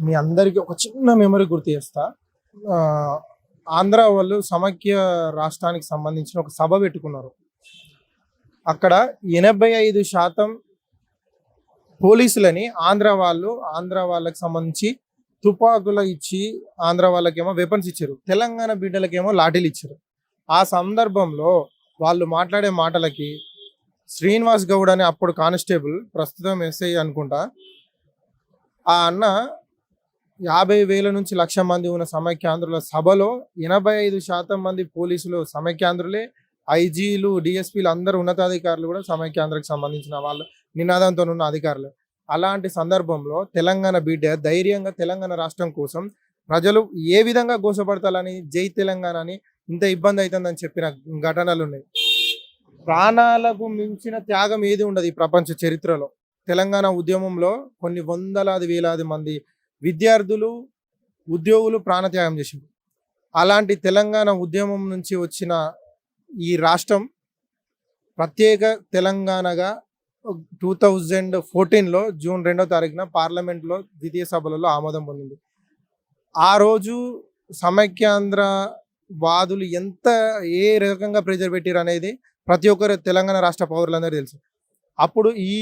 మీ అందరికీ ఒక చిన్న మెమరీ గుర్తు చేస్తా. ఆహ్, ఆంధ్ర వాళ్ళు సమైక్య రాష్ట్రానికి సంబంధించిన ఒక సభ పెట్టుకున్నారు. అక్కడ 85% పోలీసులని ఆంధ్ర వాళ్ళకి సంబంధించి తుపాకులు ఇచ్చి, ఆంధ్ర వాళ్ళకేమో వెపన్స్ ఇచ్చారు. తెలంగాణ బిడ్డలకేమో లాఠీలు ఇచ్చారు. ఆ సందర్భంలో వాళ్ళు మాట్లాడే మాటలకి శ్రీనివాస్ గౌడ్ అని అప్పుడు కానిస్టేబుల్, ప్రస్తుతం ఎస్ఐ అనుకుంటా. ఆ అన్న 50,000 నుంచి 1,00,000 మంది ఉన్న సమైక్యాంధ్రుల సభలో 85% మంది పోలీసులు సమైక్యాంధ్రులే. ఐజీలు, డిఎస్పీలు అందరూ ఉన్నతాధికారులు కూడా సమైక్యాంధ్రకు సంబంధించిన వాళ్ళు, నినాదంతో ఉన్న అధికారులు. అలాంటి సందర్భంలో తెలంగాణ బిడ్డ ధైర్యంగా తెలంగాణ రాష్ట్రం కోసం ప్రజలు ఏ విధంగా గోసపడతాలని, జై తెలంగాణ అని ఇంత ఇబ్బంది అవుతుందని చెప్పిన ఘటనలు ఉన్నాయి. ప్రాణాలకు మించిన త్యాగం ఏది ఉండదు ఈ ప్రపంచ చరిత్రలో. తెలంగాణ ఉద్యమంలో కొన్ని వందలాది వేలాది మంది విద్యార్థులు, ఉద్యోగులు ప్రాణత్యాగం చేసింది. అలాంటి తెలంగాణ ఉద్యమం నుంచి వచ్చిన ఈ రాష్ట్రం ప్రత్యేక తెలంగాణగా 2014లో జూన్ 2వ తారీఖున పార్లమెంట్లో ద్వితీయ సభలలో ఆమోదం పొందింది. ఆ రోజు సమైక్యాంధ్ర వాదులు ఏ రకంగా ప్రెజర్ పెట్టారు అనేది ప్రతి ఒక్కరు తెలంగాణ రాష్ట్ర పౌరులందరూ తెలుసు.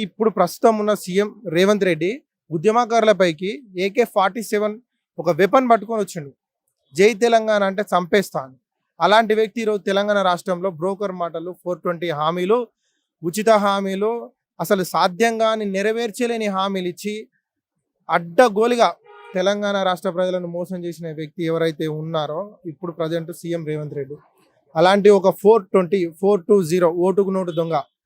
ఇప్పుడు ప్రస్తుతం ఉన్న సీఎం రేవంత్ రెడ్డి ఉద్యమకారులపైకి AK-47 ఒక వెపన్ పట్టుకొని వచ్చిండు. జై తెలంగాణ అంటే చంపేస్తాను. అలాంటి వ్యక్తి ఈరోజు తెలంగాణ రాష్ట్రంలో బ్రోకర్ మాటలు, 420 హామీలు, ఉచిత హామీలు, అసలు సాధ్యంగాని నెరవేర్చలేని హామీలు ఇచ్చి అడ్డగోలుగా తెలంగాణ రాష్ట్ర ప్రజలను మోసం చేసిన వ్యక్తి ఎవరైతే ఉన్నారో ఇప్పుడు ప్రజెంట్ సీఎం రేవంత్ రెడ్డి. అలాంటి ఒక 420 ఓటుకు నోటు దొంగ